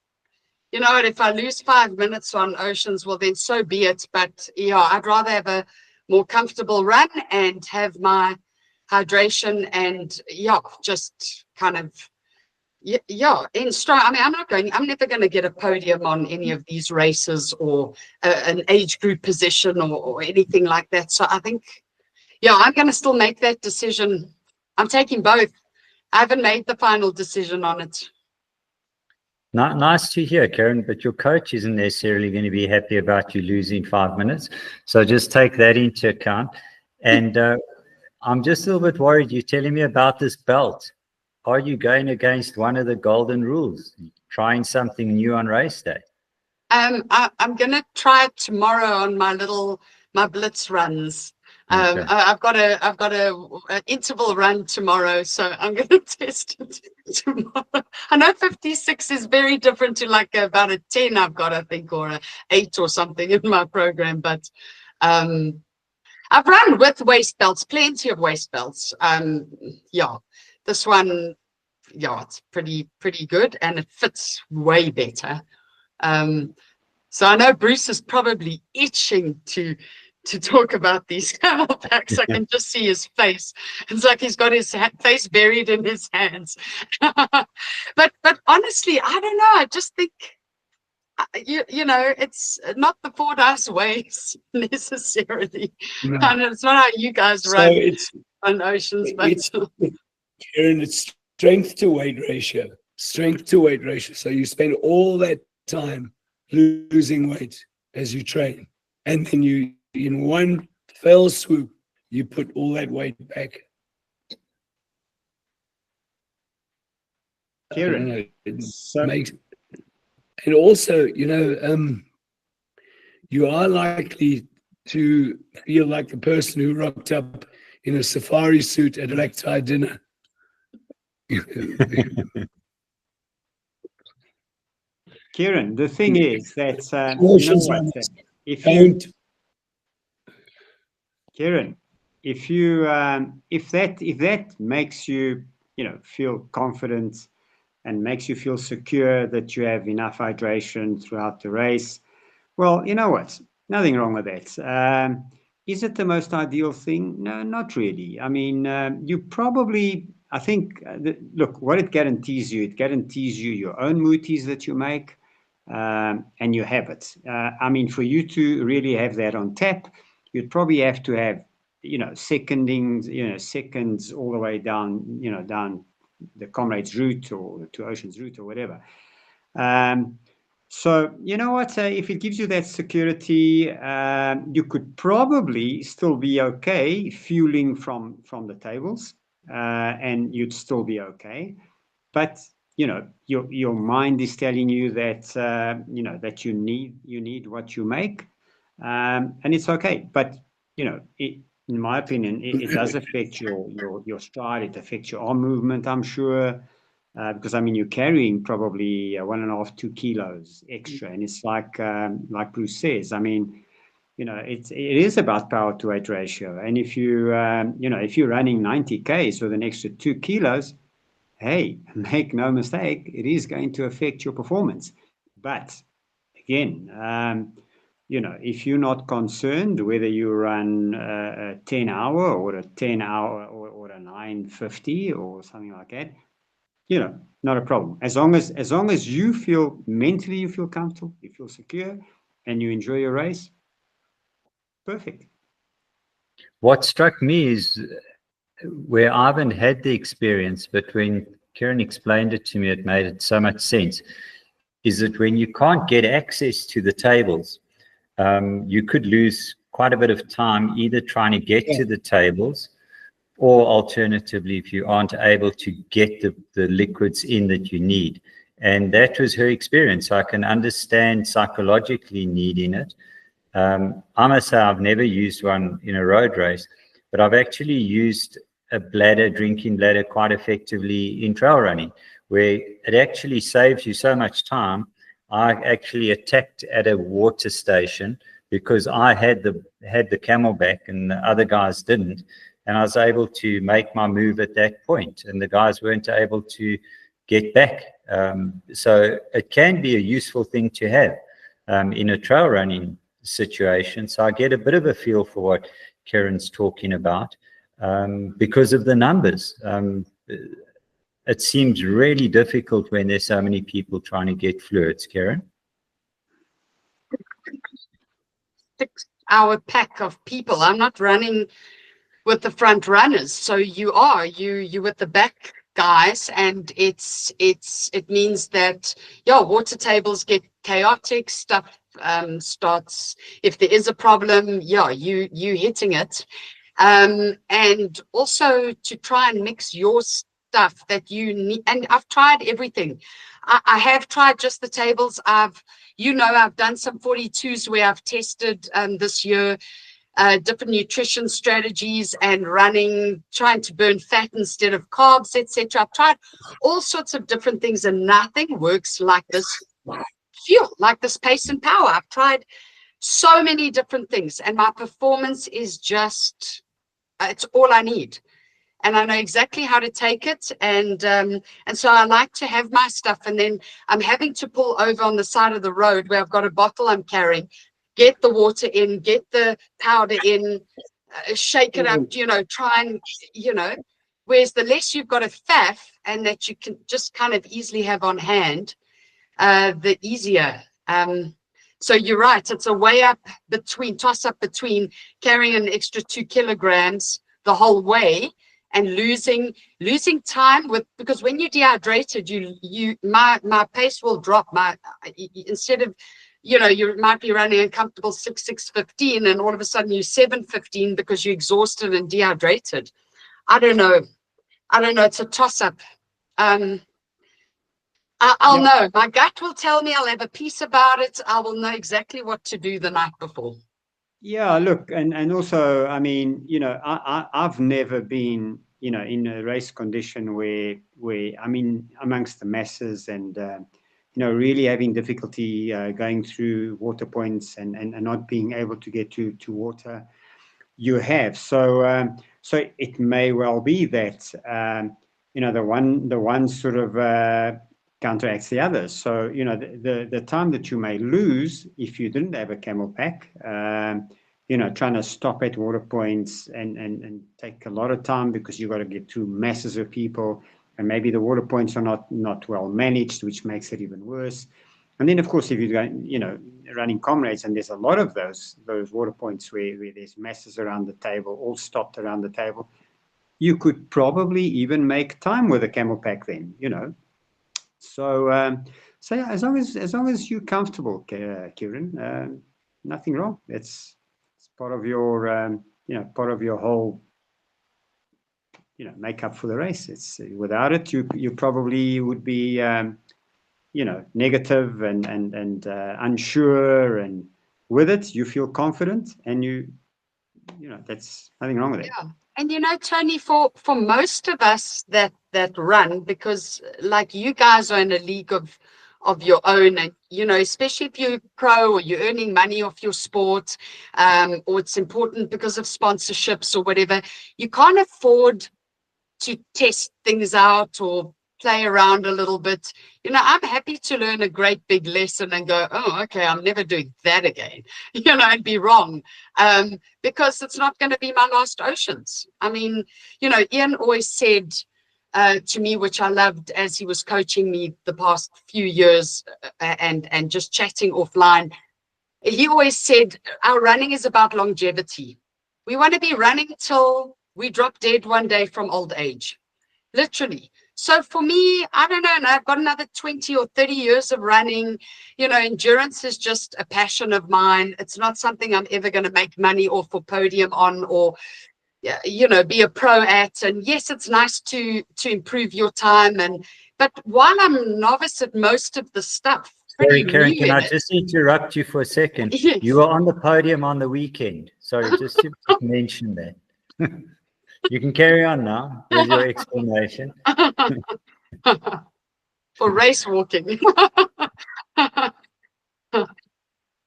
you know, if I lose 5 minutes on Oceans, well, then so be it. But yeah, I'd rather have a more comfortable run and have my hydration and yeah, just kind of in strong. I mean, I'm never going to get a podium on any of these races or an age group position or anything like that. So I think, yeah, I'm going to still make that decision. I'm taking both. I haven't made the final decision on it. Nice to hear, Karen, but your coach isn't necessarily going to be happy about you losing 5 minutes. So just take that into account. And I'm just a little bit worried. You're telling me about this belt. Are you going against one of the golden rules, trying something new on race day? I'm going to try it tomorrow on my blitz runs. Okay. I've got a interval run tomorrow, so I'm going to test it tomorrow. I know 56 is very different to like about a 10 I've got, I think, or a 8 or something in my program. But I've run with waist belts, plenty of waist belts. Yeah, this one, yeah, it's pretty good, and it fits way better. So I know Bruce is probably itching to talk about these camel packs. I can just see his face. It's like he's got his face buried in his hands. but honestly, I don't know. I just think, you know, it's not the Fordyce ways necessarily. No. And it's not how you guys run on Oceans. But Karen, it's strength to weight ratio. So you spend all that time losing weight as you train, and then you, in one fell swoop, you put all that weight back. Kieran, and also, you know, you are likely to feel like the person who rocked up in a safari suit at a black tie dinner. Kieran, the thing is that you know Cautious what? runners If you, don't. Kieran, if you if that makes you, you know, feel confident and makes you feel secure that you have enough hydration throughout the race, well, you know what? Nothing wrong with that. Is it the most ideal thing? No, not really. I mean, you probably, I think, look, what it guarantees you your own mooties that you make, and you have it. I mean, for you to really have that on tap, you'd probably have to have, you know, seconds all the way down, you know, down the Comrades route or to Ocean's route or whatever. So you know what? If it gives you that security, you could probably still be okay fueling from the tables, and you'd still be okay. But you know, your mind is telling you that you know that you need what you make, and it's okay. But you know, in my opinion, it does affect your stride. It affects your arm movement, I'm sure. Because I mean, you're carrying probably 1.5, 2 kilos extra, and it's like Bruce says. I mean, you know, it is about power to weight ratio, and if you you know, if you're running 90 k's with an extra 2 kilos, hey, make no mistake, it is going to affect your performance. But again, you know, if you're not concerned whether you run a 10-hour or a 10-hour or a 9:50 or something like that, you know, not a problem. As long as you feel mentally, you feel comfortable, you feel secure, and you enjoy your race, perfect. What struck me is where I haven't had the experience, but when Kieran explained it to me, it made it so much sense, is that when you can't get access to the tables, you could lose quite a bit of time either trying to get to the tables, or alternatively, if you aren't able to get the liquids in that you need. And that was her experience. I can understand psychologically needing it. I must say I've never used one in a road race, but I've actually used a drinking bladder quite effectively in trail running, where it actually saves you so much time. I actually attacked at a water station because I had the Camelback and the other guys didn't. And I was able to make my move at that point, and the guys weren't able to get back. So it can be a useful thing to have in a trail running situation. So I get a bit of a feel for what Kieran's talking about because of the numbers. It seems really difficult when there's so many people trying to get fluids. Kieran? 6-hour pack of people. I'm not running with the front runners, so you with the back guys, and it means that water tables get chaotic, stuff starts, if there is a problem, you hitting it, and also to try and mix your stuff that you need. And I've tried everything. I have tried just the tables. I've done some 42s where I've tested this year different nutrition strategies and running, trying to burn fat instead of carbs, etc. I've tried all sorts of different things, and nothing works like this fuel, like this pace and power. I've tried so many different things, and my performance is just, it's all I need. And I know exactly how to take it. And so I like to have my stuff, and then I'm having to pull over on the side of the road where I've got a bottle I'm carrying, get the water in, get the powder in, shake it up, try and, whereas the less you've got a faff and that you can just kind of easily have on hand, the easier. So you're right. It's a toss up between carrying an extra 2 kilograms the whole way and losing time because when you're dehydrated, my pace will drop. Instead of, you might be running a comfortable 6:15 and all of a sudden you're 7:15 because you're exhausted and dehydrated. I don't know. It's a toss up. I'll know. My gut will tell me. I'll have a piece about it. I will know exactly what to do the night before. Yeah, look, and also, I mean, I've never been you know, in a race condition where I mean, amongst the masses and, you know, really having difficulty going through water points and not being able to get to water, you have. So so it may well be that, you know, the one sort of counteracts the others. So, you know, the time that you may lose if you didn't have a camel pack, you know, trying to stop at water points and take a lot of time because you've got to get through masses of people, and maybe the water points are not well managed, which makes it even worse. And then, of course, if you're going, you know, running Comrades, and there's a lot of those water points where there's masses around the table, all stopped around the table, you could probably even make time with a camel pack then, you know. So, so yeah, as long as you're comfortable, Kieran, nothing wrong. It's part of your, you know, part of your whole, you know, make up for the race. It's without it, you probably would be, you know, negative and unsure, and with it you feel confident, and you know, that's nothing wrong with it. Yeah. And you know, Tony, for most of us that run, because like you guys are in a league of your own, and you know, especially if you're pro or you're earning money off your sport, or it's important because of sponsorships or whatever, you can't afford to test things out or play around a little bit. You know, I'm happy to learn a great big lesson and go, oh, okay, I'm never doing that again, you know, and be wrong, because it's not going to be my last oceans. I mean, you know, Ian always said to me, which I loved as he was coaching me the past few years, and just chatting offline, he always said, our running is about longevity. We want to be running till we drop dead one day from old age, literally. So for me, I don't know, and I've got another 20 or 30 years of running. You know, endurance is just a passion of mine. It's not something I'm ever going to make money off or podium on, or, you know, be a pro at. And yes, it's nice to improve your time. But while I'm novice at most of the stuff, sorry, Karen, can I just interrupt you for a second? Yes. You were on the podium on the weekend. Sorry, just to mention that. You can carry on now with your explanation. For race walking. Yeah,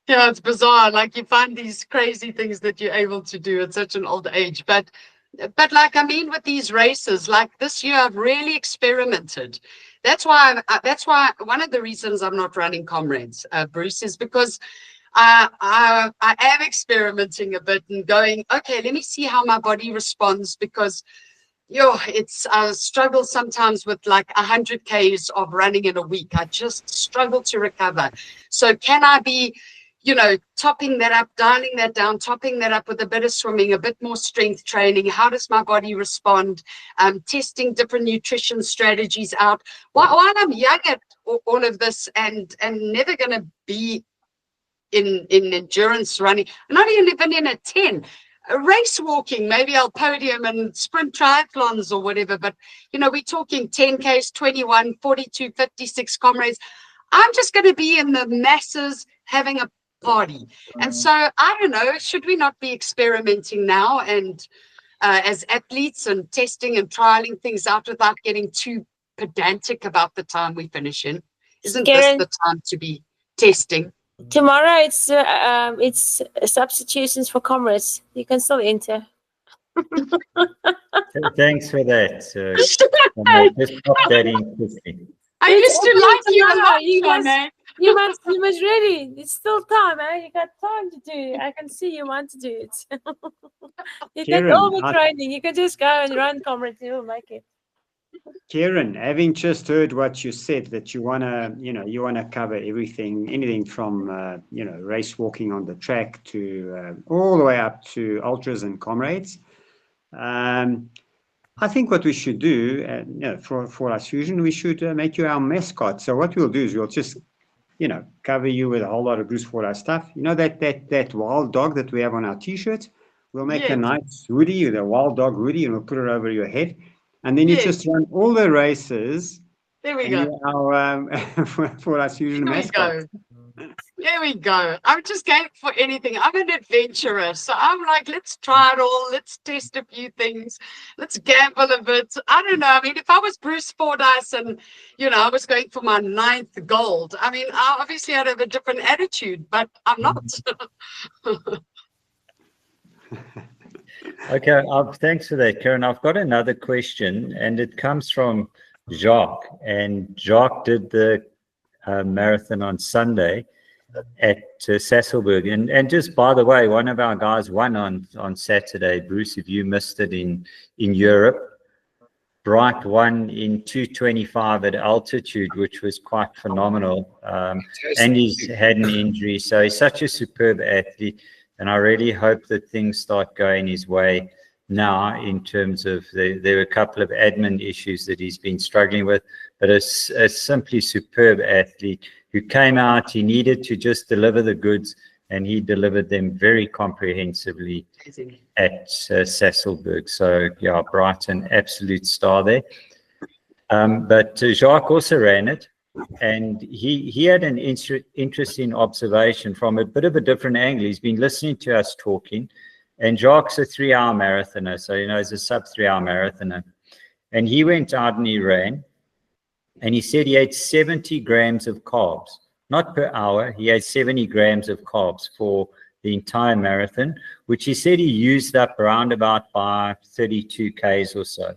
it's bizarre. Like, you find these crazy things that you're able to do at such an old age. But like, I mean, with these races, like this year, I've really experimented. That's why one of the reasons I'm not running Comrades, Bruce, is because I am experimenting a bit and going, okay, let me see how my body responds, because I struggle sometimes with like 100 Ks of running in a week. I just struggle to recover. So can I be, you know, topping that up, dialing that down, topping that up with a bit of swimming, a bit more strength training? How does my body respond? Testing different nutrition strategies out. While I'm young at all of this and never going to be in endurance running, I'm not even in a 10. Race walking, maybe I'll podium and sprint triathlons or whatever, but you know, we're talking 10Ks, 21, 42, 56 Comrades. I'm just going to be in the masses having a party. And so I don't know, should we not be experimenting now and as athletes, and testing and trialing things out without getting too pedantic about the time we finish in? Isn't this the time to be testing? Tomorrow it's substitutions for Comrades. You can still enter. Thanks for that. Just pop that in quickly. I used to like you a lot, you must really. It's still time, eh? You got time to do it. I can see you want to do it. You Kieran, get overtraining. You can just go and run Comrades. You will make it. Kieran, having just heard what you said, that you wanna cover everything, anything from you know, race walking on the track to all the way up to ultras and Comrades. I think what we should do, you know, for us Fusion, we should make you our mascot. So what we'll do is we'll just, you know, cover you with a whole lot of Bruce for our stuff. You know, that wild dog that we have on our t-shirts. We'll make a nice hoodie, the wild dog hoodie, and we'll put it over your head. And then you just run all the races. There we go. Our, for us Fusion mascot. There we go. I'm just going for anything. I'm an adventurer. So I'm like, let's try it all. Let's test a few things. Let's gamble a bit. I don't know. I mean, if I was Bruce Fordyce and, I was going for my 9th gold, I mean, I obviously I'd have a different attitude, but I'm not. Okay, thanks for that, Karen. I've got another question, and it comes from Jacques. And Jacques did the marathon on Sunday at Sasselberg. And just by the way, one of our guys won on Saturday. Bruce, if you missed it in Europe, Bright won in 2:25 at altitude, which was quite phenomenal. And he's had an injury, so he's such a superb athlete. And I really hope that things start going his way now in terms of there are a couple of admin issues that he's been struggling with, but a simply superb athlete who came out. He needed to just deliver the goods, and he delivered them very comprehensively at Sasselberg. So, yeah, Bright, an absolute star there. But Jacques also ran it, and he had an interesting observation from a bit of a different angle. He's been listening to us talking, and Jacques a 3-hour marathoner, so he's a sub 3-hour marathoner, and he went out and he ran, and he said he ate 70 grams of carbs, not per hour. He ate 70 grams of carbs for the entire marathon, which he said he used up around about by 32 Ks or so.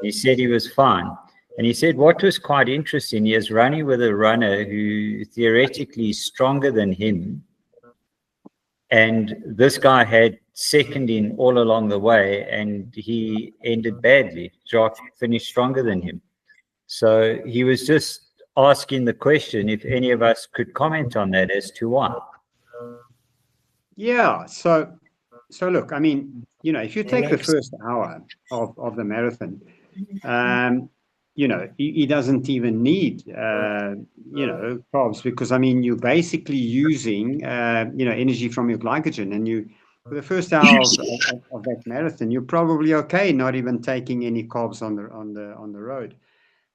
He said he was fine. And he said what was quite interesting, he was running with a runner who theoretically is stronger than him. And this guy had seconding all along the way, and he ended badly. Jacques finished stronger than him. So he was just asking the question if any of us could comment on that as to why. Yeah. So look, I mean, if you take the first hour of the marathon, he doesn't even need, carbs, because, I mean, you're basically using, energy from your glycogen, and for the first hour of that marathon, you're probably okay, not even taking any carbs on the road.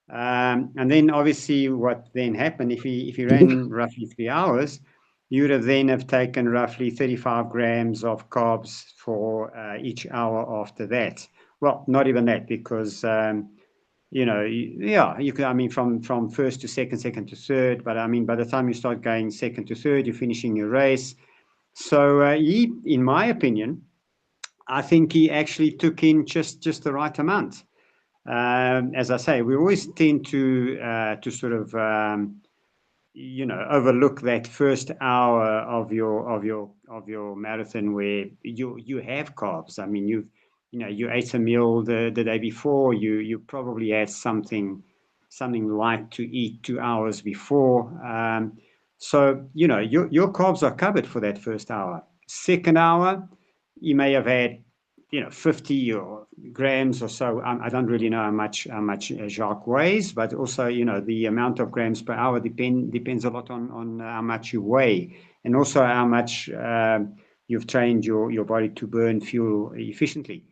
And then obviously what then happened, if he ran roughly 3 hours, you would have taken roughly 35 grams of carbs for each hour after that. Well, not even that, because you can, I mean, from first to second to third, but I mean, by the time you start going second to third, you're finishing your race. So he, in my opinion, I think he actually took in just the right amount. As I say, we always tend to sort of overlook that first hour of your marathon where you have carbs. I mean, you ate a meal the day before. You probably had something light to eat 2 hours before. So your carbs are covered for that first hour. Second hour, you may have had 50 or grams or so. I don't really know how much Jacques weighs, but also the amount of grams per hour depends a lot on how much you weigh, and also how much you've trained your body to burn fuel efficiently.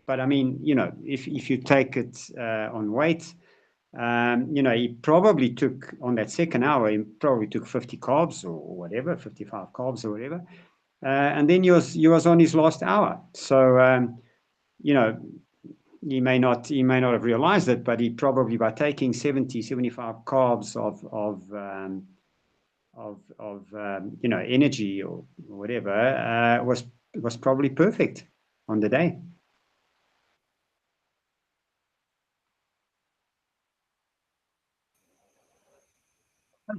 But I mean, if you take it on weight, he probably took, on that second hour, he probably took 50 carbs or whatever, 55 carbs or whatever. And then he was on his last hour. So, he may not have realized it, but he probably, by taking 75 carbs of energy or whatever, was probably perfect on the day.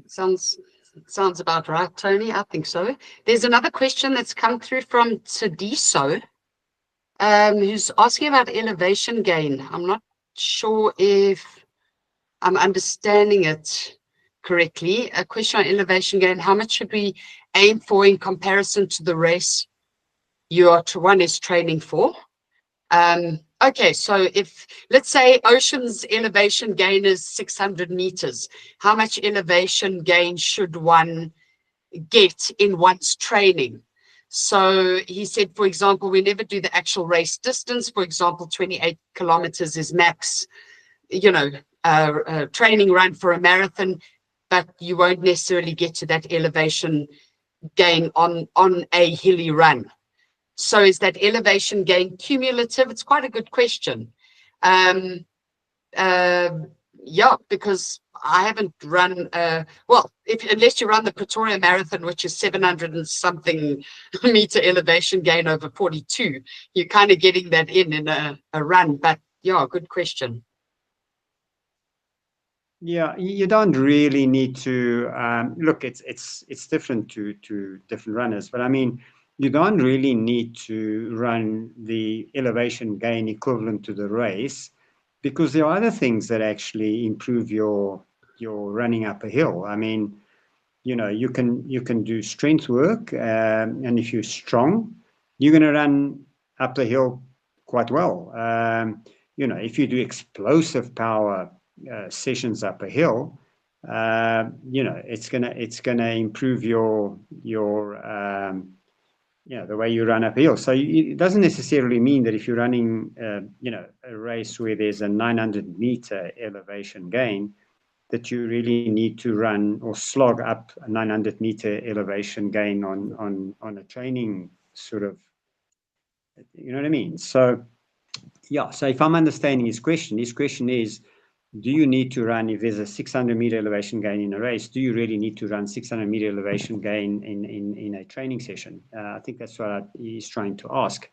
Sounds about right, Tony. I think so. There's another question that's come through from Tsidiso, who's asking about elevation gain. I'm not sure if I'm understanding it correctly. A question on elevation gain: how much should we aim for in comparison to the race one is training for? Okay, so if, let's say, Ocean's elevation gain is 600 meters, how much elevation gain should one get in one's training? So he said, for example, we never do the actual race distance. For example, 28 kilometers is max, training run for a marathon. but you won't necessarily get to that elevation gain on a hilly run. So is that elevation gain cumulative? It's quite a good question. Yeah, because I haven't run, well, unless you run the Pretoria Marathon, which is 700 and something meter elevation gain over 42, you're kind of getting that in a run. But yeah, good question. Yeah, you don't really need to look. It's different to different runners, but I mean, you don't really need to run the elevation gain equivalent to the race, because there are other things that actually improve your running up a hill. I mean, you know, you can do strength work, and if you're strong, you're going to run up the hill quite well. You know, if you do explosive power sessions up a hill, you know, it's gonna improve your you know, the way you run uphill. So it doesn't necessarily mean that if you're running you know, a race where there's a 900 meter elevation gain, that you really need to run or slog up a 900 meter elevation gain on a training sort of, you know what I mean? So yeah, so if I'm understanding his question is, do you need to run, if there's a 600 meter elevation gain in a race, do you really need to run 600 meter elevation gain in a training session? I think that's what he's trying to ask.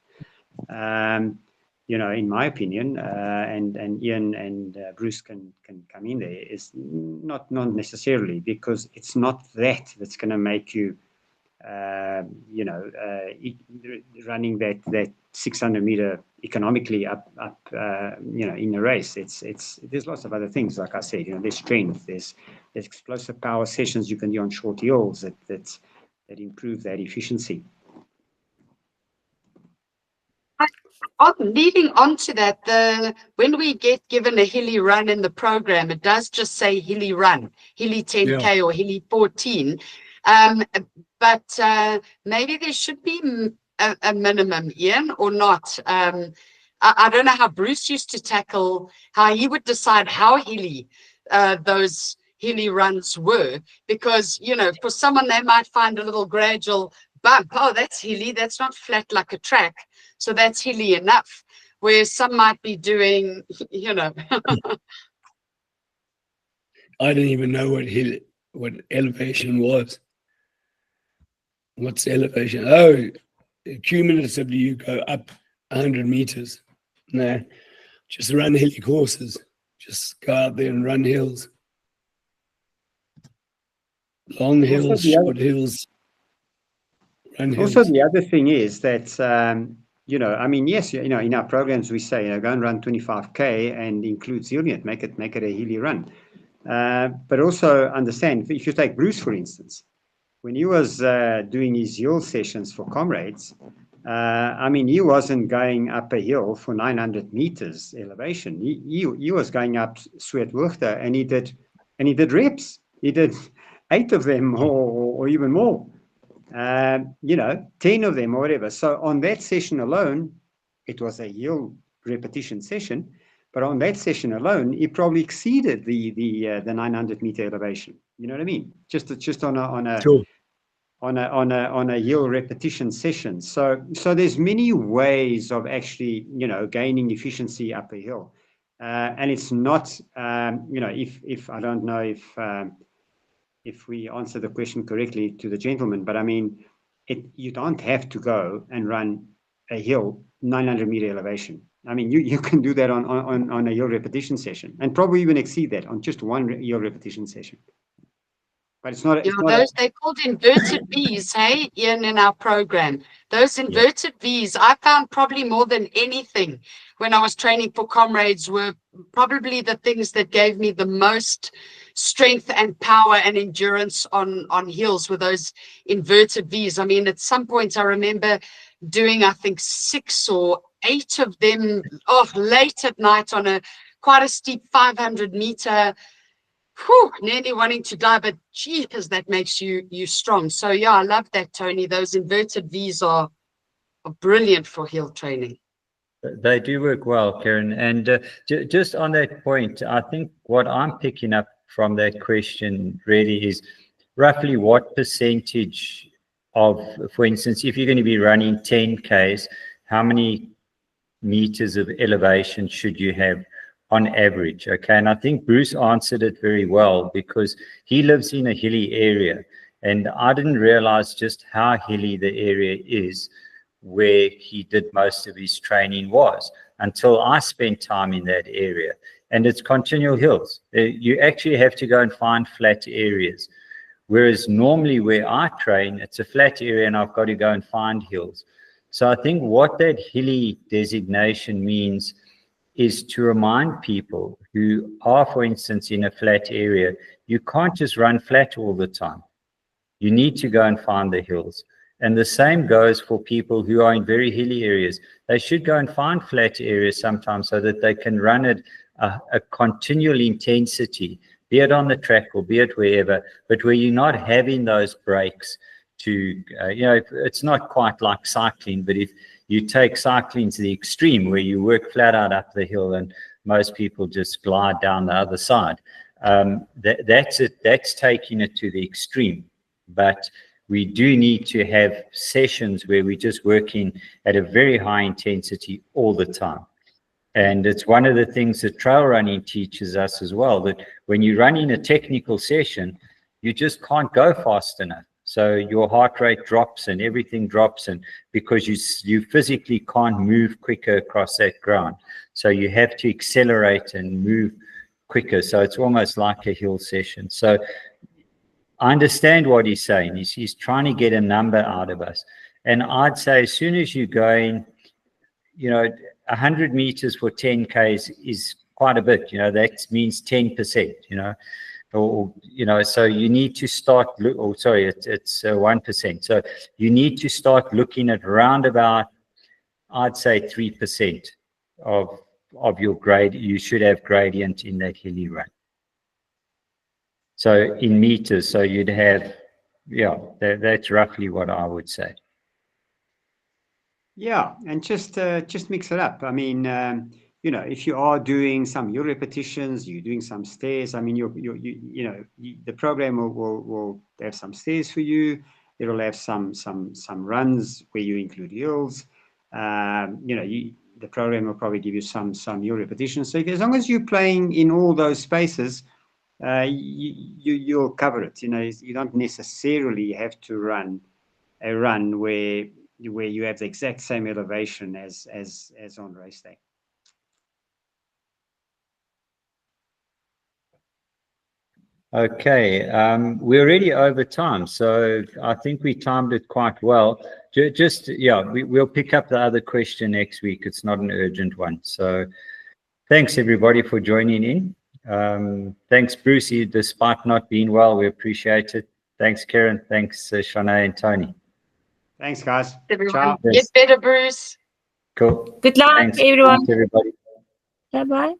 You know, in my opinion, and Ian and Bruce can come in there, is not necessarily, because it's not that's going to make you, you know, running that 600 meter economically up you know, in a race. There's lots of other things, like I said, you know, there's strength, there's explosive power sessions you can do on short hills that improve that efficiency. Leading on to that, when we get given a hilly run in the program, it does just say hilly run, hilly 10K or hilly 14. But maybe there should be a minimum, Ian, or not. I don't know how Bruce used to tackle, how he would decide how hilly those hilly runs were, because, you know, for someone, they might find a little gradual bump. Oh, that's hilly. That's not flat like a track. So that's hilly enough. Where some might be doing, you know. I didn't even know what elevation was. What's elevation? Oh, cumulatively you go up 100 meters. No, just run hilly courses. Just go out there and run hills. Long hills, short hills. Run hills. Also, the other thing is that, you know, I mean, yes, you know, in our programs we say, you know, go and run 25K and include Zillion, make it a hilly run. But also understand, if you take Bruce, for instance, when he was doing his hill sessions for Comrades, I mean, he wasn't going up a hill for 900 meters elevation. He was going up Sweetwater, and he did reps. He did 8 of them or even more. You know, 10 of them or whatever. So on that session alone, it was a hill repetition session, but on that session alone, he probably exceeded the 900 meter elevation. You know what I mean? Just on a Sure. on a hill repetition session. So there's many ways of actually, you know, gaining efficiency up a hill, and it's not, you know, if I don't know if we answer the question correctly to the gentleman, but I mean, you don't have to go and run a hill 900 meter elevation. I mean, you can do that on a hill repetition session, and probably even exceed that on just one hill repetition session. But it's not. They're called inverted V's, hey, Ian, in our program. Those inverted V's, I found probably more than anything when I was training for Comrades, were probably the things that gave me the most strength and power and endurance on hills, were those inverted V's. I mean, at some points I remember doing, I think, 6 or 8 of them late at night on quite a steep 500 meter. Nearly wanting to die, but gee, because that makes you strong. So yeah, I love that, Tony. Those inverted V's are brilliant for hill training. They do work well, Karen. And just on that point, I think what I'm picking up from that question really is roughly what percentage of, for instance, if you're going to be running 10Ks, how many meters of elevation should you have on average? Okay, and I think Bruce answered it very well because he lives in a hilly area, and I didn't realize just how hilly the area is where he did most of his training was until I spent time in that area. And it's continual hills. You actually have to go and find flat areas. Whereas normally where I train, it's a flat area and I've got to go and find hills. So I think what that hilly designation means is to remind people who are, for instance, in a flat area, you can't just run flat all the time. You need to go and find the hills. And the same goes for people who are in very hilly areas. They should go and find flat areas sometimes so that they can run at a continual intensity, be it on the track or be it wherever, but where you're not having those breaks to, you know, it's not quite like cycling, but if you take cycling to the extreme where you work flat out up the hill and most people just glide down the other side, that's it. That's taking it to the extreme. But we do need to have sessions where we're just working at a very high intensity all the time. And it's one of the things that trail running teaches us as well, that when you're running a technical session, you just can't go fast enough. So your heart rate drops and everything drops, and because you physically can't move quicker across that ground. So you have to accelerate and move quicker. So it's almost like a hill session. So I understand what he's saying. He's trying to get a number out of us. And I'd say as soon as you're going, you know, 100 meters for 10Ks is quite a bit, you know, that means 10%, you know, or, you know, so you need to start, oh, sorry, it's 1%. So you need to start looking at around about, I'd say 3% of your grade. You should have gradient in that hilly run. So in meters, so you'd have, yeah, that's roughly what I would say. Yeah, and just mix it up. I mean, you know, if you are doing some hill repetitions, you're doing some stairs. I mean, the program will have some stairs for you. It'll have some runs where you include hills. You know, the program will probably give you some hill repetitions. So as long as you're playing in all those spaces, you'll cover it. You know, you don't necessarily have to run a run where you have the exact same elevation as on race day. Okay, we're already over time, so I think we timed it quite well. Just, yeah, we'll pick up the other question next week. It's not an urgent one. So thanks, everybody, for joining in. Thanks, Brucey, despite not being well, we appreciate it. Thanks, Karen. Thanks, Shanae and Tony. Thanks, guys. Everyone, Ciao. get better, Bruce. Cool. Good luck, Thanks. everyone. Thanks, everybody. Bye-bye.